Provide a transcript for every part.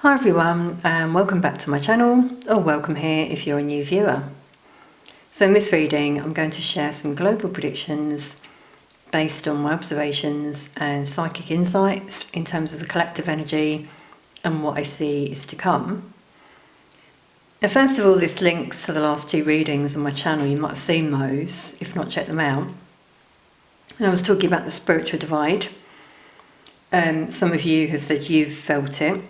Hi everyone, and welcome back to my channel, or welcome here if you're a new viewer. So in this reading I'm going to share some global predictions based on my observations and psychic insights in terms of the collective energy and what I see is to come. Now first of all, this links to the last two readings on my channel. You might have seen those, if not check them out. And I was talking about the spiritual divide. Some of you have said you've felt it.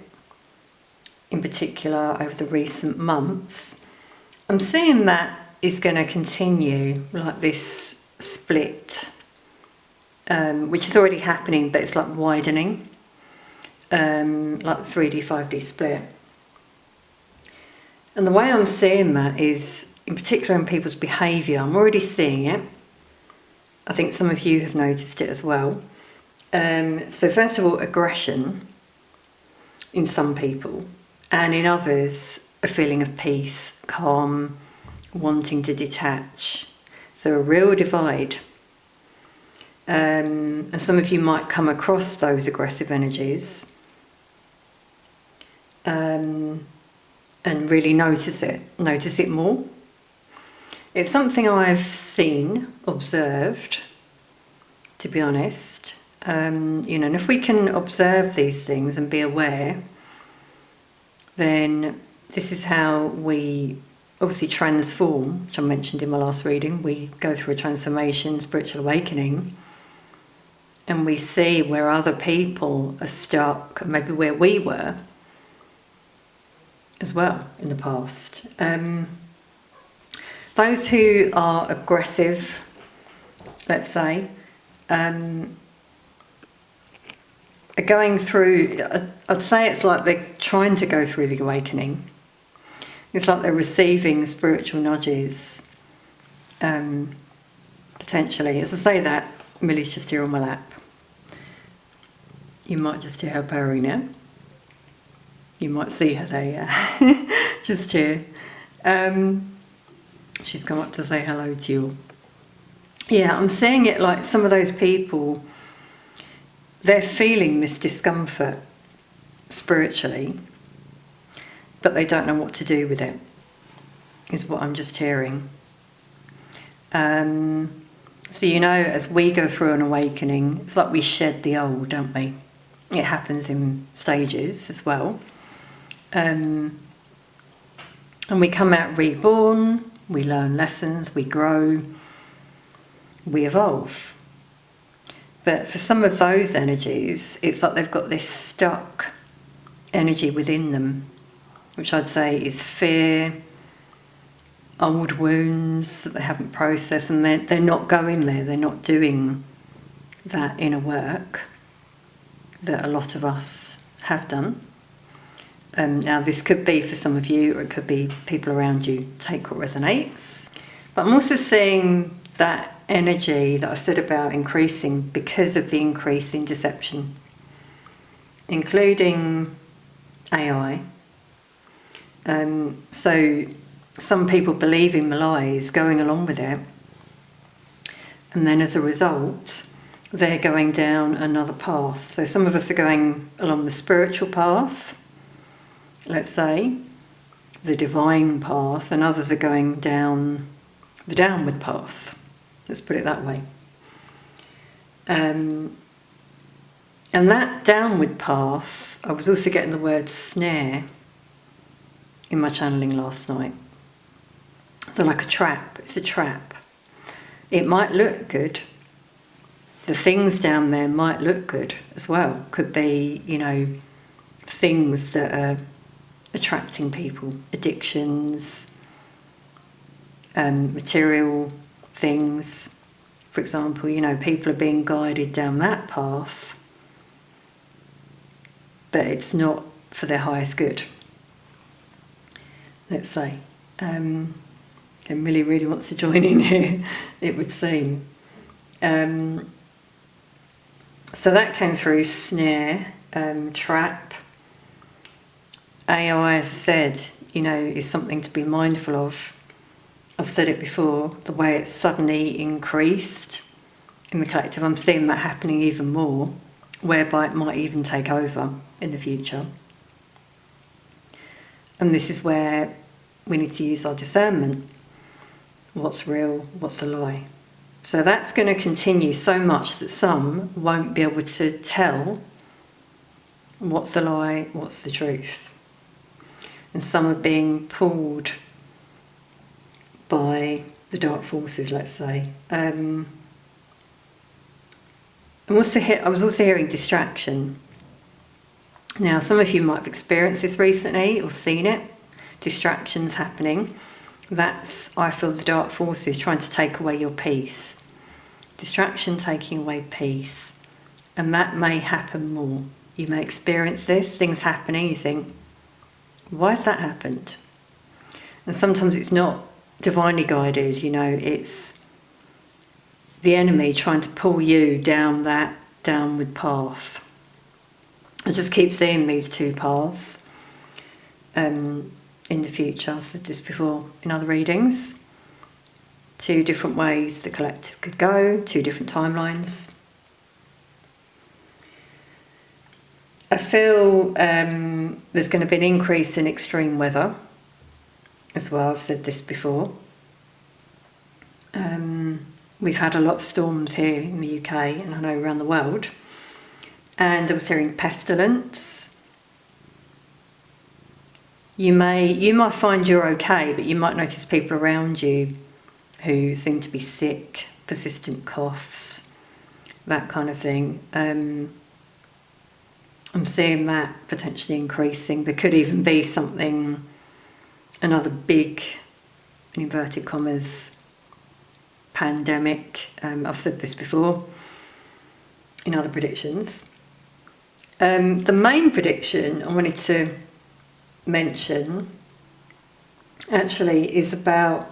In particular over the recent months. I'm seeing that is going to continue, like this split, which is already happening, but it's like widening, like 3D, 5D split. And the way I'm seeing that is, in particular in people's behaviour, I'm already seeing it. I think some of you have noticed it as well. So first of all, aggression in some people. And in others, a feeling of peace, calm, wanting to detach. So a real divide. And some of you might come across those aggressive energies and really notice it more. It's something I've seen, observed, to be honest. And if we can observe these things and be aware, then this is how we obviously transform, which I mentioned in my last reading. We go through a transformation, spiritual awakening, and we see where other people are stuck, maybe where we were as well in the past. Those who are aggressive, let's say, are going through, I'd say it's like they're trying to go through the awakening. It's like they're receiving spiritual nudges, potentially. As I say that, Millie's just here on my lap. You might just hear her purring now. You might see her there, yeah. Just here. She's come up to say hello to you. Yeah, I'm seeing it like some of those people, they're feeling this discomfort spiritually, but they don't know what to do with it, is what I'm just hearing. So as we go through an awakening, it's like we shed the old, don't we? It happens in stages as well. And we come out reborn, we learn lessons, we grow, we evolve. But for some of those energies, it's like they've got this stuck energy within them, which I'd say is fear, old wounds that they haven't processed, and they're not going there, they're not doing that inner work that a lot of us have done. Now this could be for some of you, or it could be people around you. Take what resonates. But I'm also seeing that energy that I said about increasing because of the increase in deception, including AI. So some people believe in lies, going along with it, and then as a result they're going down another path. So some of us are going along the spiritual path, let's say, the divine path, and others are going down the downward path. Let's put it that way. And that downward path, I was also getting the word snare in my channeling last night. So like a trap, it's a trap. It might look good. The things down there might look good as well. Could be, things that are attracting people, addictions, material things. For example, people are being guided down that path, but it's not for their highest good, let's say. And Millie really wants to join in here, it would seem. So that came through, snare, trap. AI, as I said, is something to be mindful of. I've said it before, the way it's suddenly increased in the collective, I'm seeing that happening even more, whereby it might even take over in the future. And this is where we need to use our discernment. What's real, what's a lie? So that's going to continue so much that some won't be able to tell what's a lie, what's the truth. And some are being pulled by the dark forces, let's say. I was also hearing distraction. Now, some of you might have experienced this recently or seen it. Distractions happening. That's, I feel, the dark forces trying to take away your peace. Distraction taking away peace. And that may happen more. You may experience this, things happening, you think, why has that happened? And sometimes it's not divinely guided, it's the enemy trying to pull you down that downward path. I just keep seeing these two paths in the future. I've said this before in other readings. Two different ways the collective could go, two different timelines. I feel there's going to be an increase in extreme weather as well. I've said this before. We've had a lot of storms here in the UK and I know around the world. And I was hearing pestilence. You might find you're okay, but you might notice people around you who seem to be sick, persistent coughs, that kind of thing. I'm seeing that potentially increasing. There could even be another big, in inverted commas, pandemic. I've said this before in other predictions. The main prediction I wanted to mention actually is about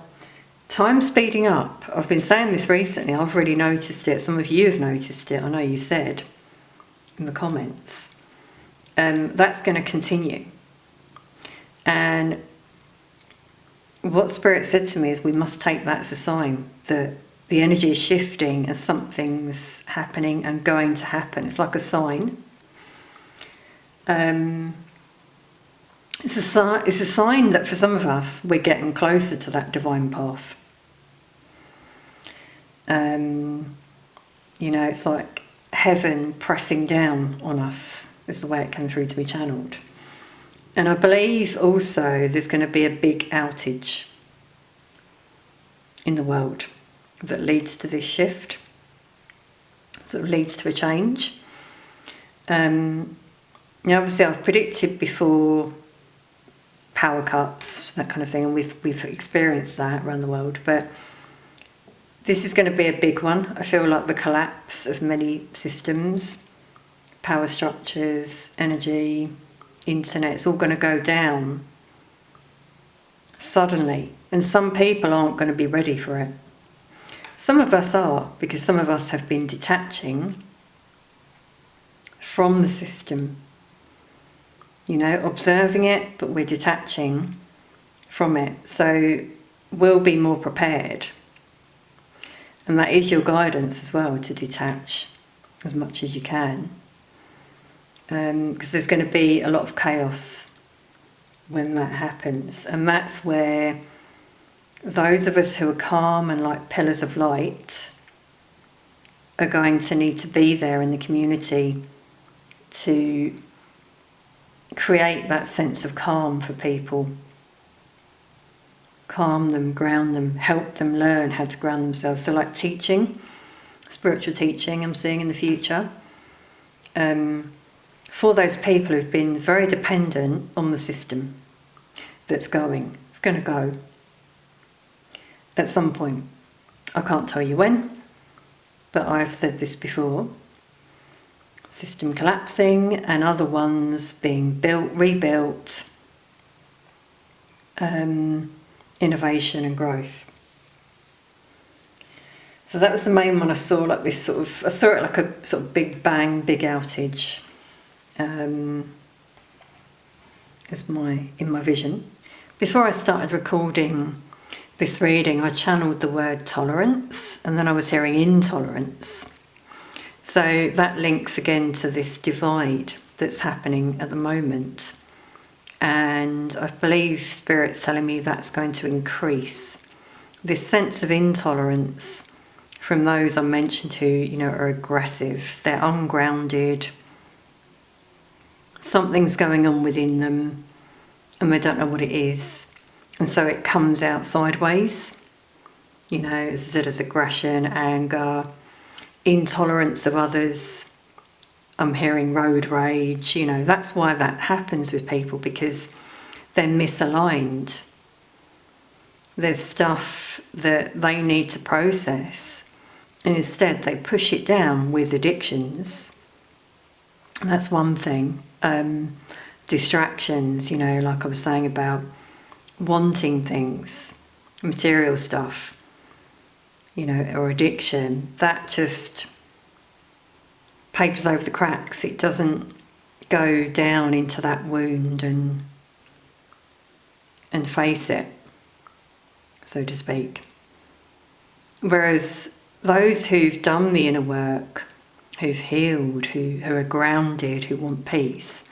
time speeding up. I've been saying this recently. I've really noticed it. Some of you have noticed it. I know you've said in the comments. That's going to continue. And what Spirit said to me is we must take that as a sign that the energy is shifting and something's happening and going to happen. It's like a sign. It's a sign that for some of us we're getting closer to that divine path. It's like heaven pressing down on us. Is the way it came through to be channeled. And I believe also there's going to be a big outage in the world that leads to this shift, sort of leads to a change. Now obviously I've predicted before power cuts, that kind of thing, and we've experienced that around the world, but this is going to be a big one. I feel like the collapse of many systems, power structures, energy, internet, it's all going to go down suddenly. And some people aren't going to be ready for it. Some of us are, because some of us have been detaching from the system. Observing it, but we're detaching from it. So we'll be more prepared. And that is your guidance as well, to detach as much as you can. Because there's going to be a lot of chaos when that happens. And that's where those of us who are calm and like pillars of light are going to need to be there in the community to create that sense of calm for people. Calm them, ground them, help them learn how to ground themselves. So like teaching, spiritual teaching I'm seeing in the future. For those people who've been very dependent on the system that's going. It's going to go at some point. I can't tell you when, but I've said this before. System collapsing and other ones being built, rebuilt, innovation and growth. So that was the main one I saw, like this I saw it like a sort of big bang, big outage. In my vision. Before I started recording this reading, I channeled the word tolerance, and then I was hearing intolerance. So that links again to this divide that's happening at the moment. And I believe Spirit's telling me that's going to increase. This sense of intolerance from those I mentioned who, are aggressive, they're ungrounded, something's going on within them and they don't know what it is. And so it comes out sideways, as I said, as aggression, anger, intolerance of others. I'm hearing road rage, that's why that happens with people, because they're misaligned. There's stuff that they need to process, and instead they push it down with addictions. That's one thing. Distractions, like I was saying about wanting things, material stuff, or addiction, that just papers over the cracks. It doesn't go down into that wound and face it, so to speak. Whereas those who've done the inner work, who've healed, who are grounded, who want peace,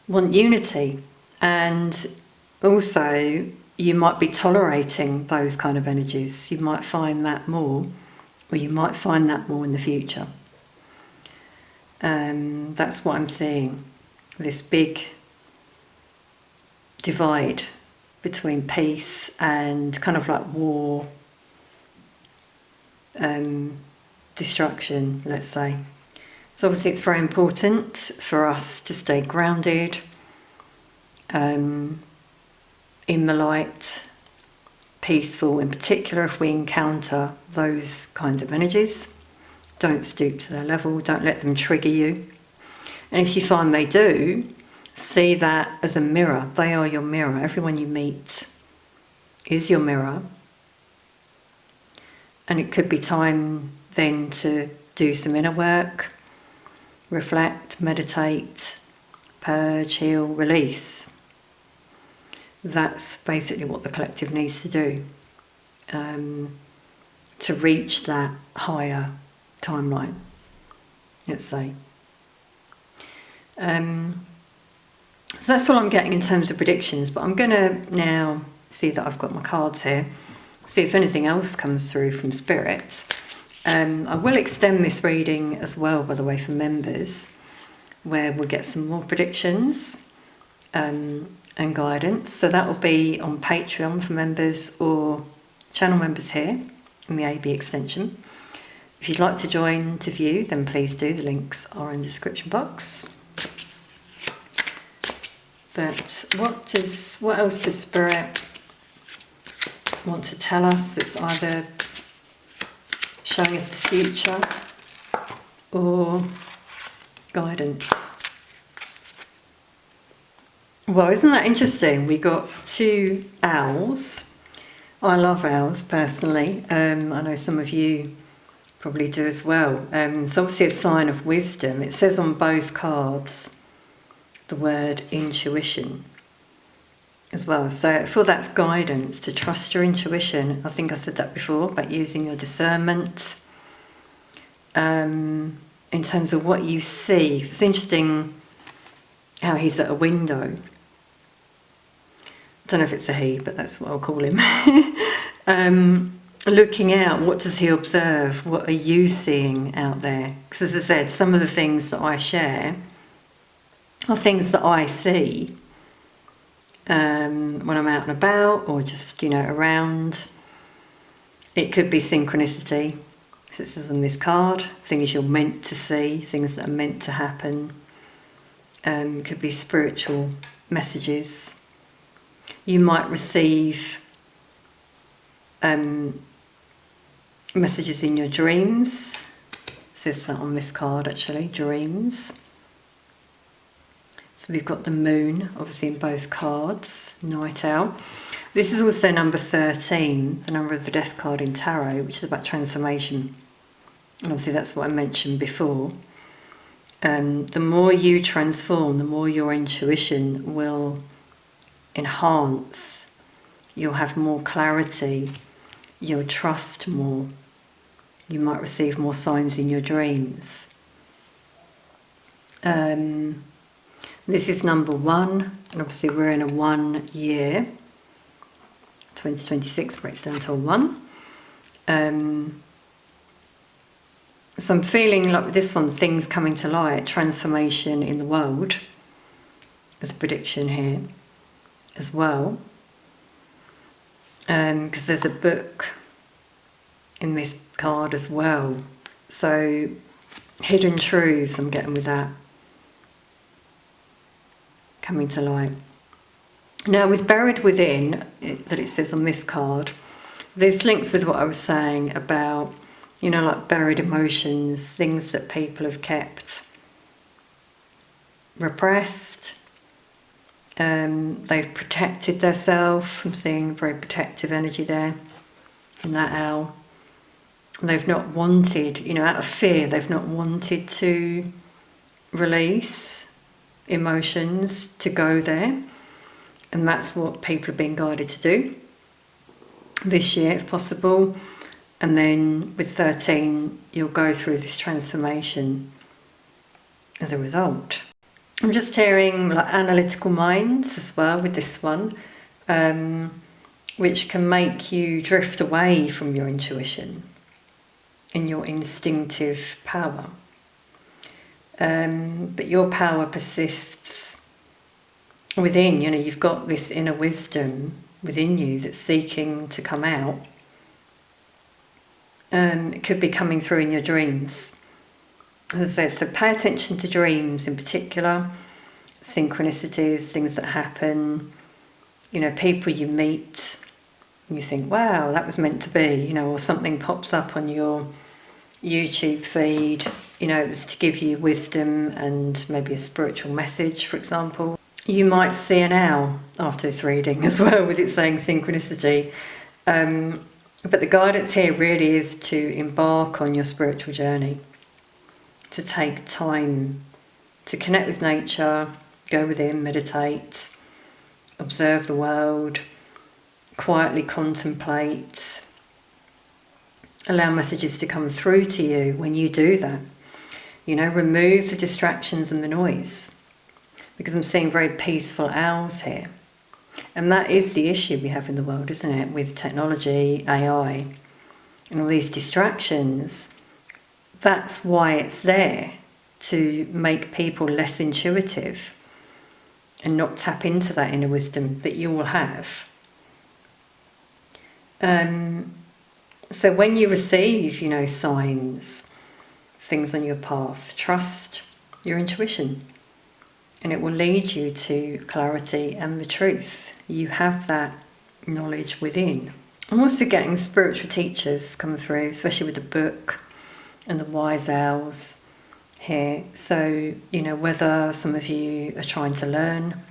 want unity. And also, you might be tolerating those kind of energies. You might find that more, or you might find that more in the future. That's what I'm seeing. This big divide between peace and kind of like war, destruction, let's say. So obviously it's very important for us to stay grounded, in the light, peaceful. In particular, if we encounter those kinds of energies, don't stoop to their level, don't let them trigger you. And if you find they do, see that as a mirror. They are your mirror. Everyone you meet is your mirror. And it could be time then to do some inner work, reflect, meditate, purge, heal, release. That's basically what the collective needs to do, to reach that higher timeline, let's say. So that's all I'm getting in terms of predictions, but I'm going to now see that I've got my cards here, see if anything else comes through from Spirit. I will extend this reading as well, by the way, for members, where we'll get some more predictions and guidance. So that will be on Patreon for members or channel members here in the AB extension. If you'd like to join to view, then please do. The links are in the description box. But what else does Spirit want to tell us? It's either showing us the future or guidance. Well, isn't that interesting? We got two owls. I love owls personally. I know some of you probably do as well. It's obviously a sign of wisdom. It says on both cards the word intuition as well. So I feel that's guidance, to trust your intuition. I think I said that before, about using your discernment in terms of what you see. It's interesting how he's at a window. I don't know if it's a he, but that's what I'll call him. Looking out, what does he observe? What are you seeing out there? Because as I said, some of the things that I share are things that I see when I'm out and about, or just, around. It could be synchronicity, as it says on this card, things you're meant to see, things that are meant to happen. Could be spiritual messages. You might receive messages in your dreams. It says that on this card, actually, dreams. So we've got the moon, obviously, in both cards, night owl. This is also number 13, the number of the death card in tarot, which is about transformation. And obviously that's what I mentioned before. The more you transform, the more your intuition will enhance. You'll have more clarity. You'll trust more. You might receive more signs in your dreams. This is number 1, and obviously we're in a 1 year. 2026 breaks down to a 1. So I'm feeling like with this one, things coming to light, transformation in the world. There's a prediction here as well. Because there's a book in this card as well. So hidden truths I'm getting with that coming to light. Now with buried within, that it says on this card, there's links with what I was saying about, you know, like buried emotions, things that people have kept repressed. They've protected themselves. I'm seeing very protective energy there in that owl. They've not wanted, you know, out of fear, they've not wanted to release emotions, to go there. And that's what people are being guided to do this year, if possible. And then with 13, you'll go through this transformation as a result. I'm just hearing like analytical minds as well with this one, which can make you drift away from your intuition and your instinctive power. But your power persists within. You know, you've got this inner wisdom within you that's seeking to come out. It could be coming through in your dreams. As I said, so pay attention to dreams in particular, synchronicities, things that happen, you know, people you meet, and you think, wow, that was meant to be, you know, or something pops up on your YouTube feed, you know, it was to give you wisdom and maybe a spiritual message, for example. You might see an owl after this reading as well, with it saying synchronicity. But the guidance here really is to embark on your spiritual journey, to take time to connect with nature, go within, meditate, observe the world, quietly contemplate, allow messages to come through to you when you do that. You know, remove the distractions and the noise, because I'm seeing very peaceful owls here. And that is the issue we have in the world, isn't it? With technology, AI, and all these distractions. That's why it's there, to make people less intuitive and not tap into that inner wisdom that you will have. So when you receive, you know, signs, things on your path, trust your intuition. And it will lead you to clarity and the truth. You have that knowledge within. I'm also getting spiritual teachers come through, especially with the book and the wise owls here. So, you know, whether some of you are trying to learn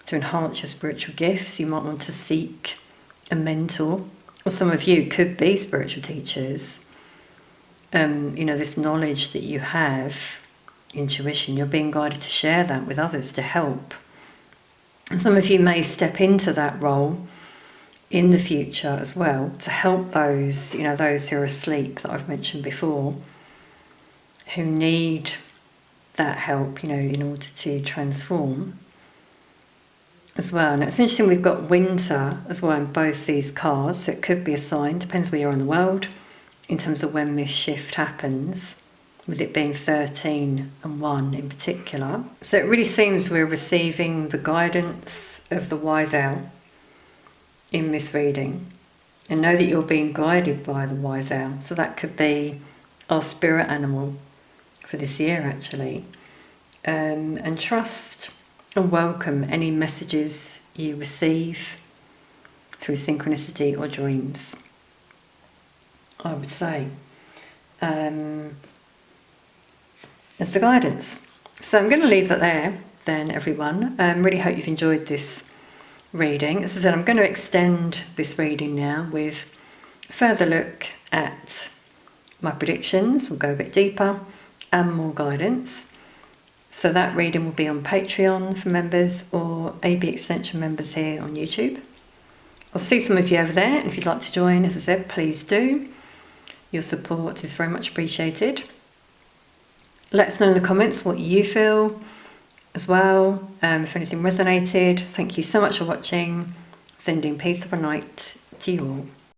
to enhance your spiritual gifts, you might want to seek a mentor. Or some of you could be spiritual teachers. You know, this knowledge that you have, intuition, you're being guided to share that with others to help. And some of you may step into that role in the future as well, to help those, you know, those who are asleep that I've mentioned before, who need that help, you know, in order to transform as well. And it's interesting, we've got winter as well in both these cards, so it could be a sign, depends where you are in the world, in terms of when this shift happens, with it being 13 and 1 in particular. So it really seems we're receiving the guidance of the wise owl in this reading. And know that you're being guided by the wise owl. So that could be our spirit animal for this year, actually. And trust and welcome any messages you receive through synchronicity or dreams, I would say. As the guidance. So I'm going to leave that there then, everyone. Really hope you've enjoyed this reading. As I said, I'm going to extend this reading now with a further look at my predictions. We'll go a bit deeper and more guidance. So that reading will be on Patreon for members or AB Extension members here on YouTube. I'll see some of you over there, and if you'd like to join, as I said, please do. Your support is very much appreciated. Let us know in the comments what you feel as well. If anything resonated, thank you so much for watching. Sending peace of a night to you all.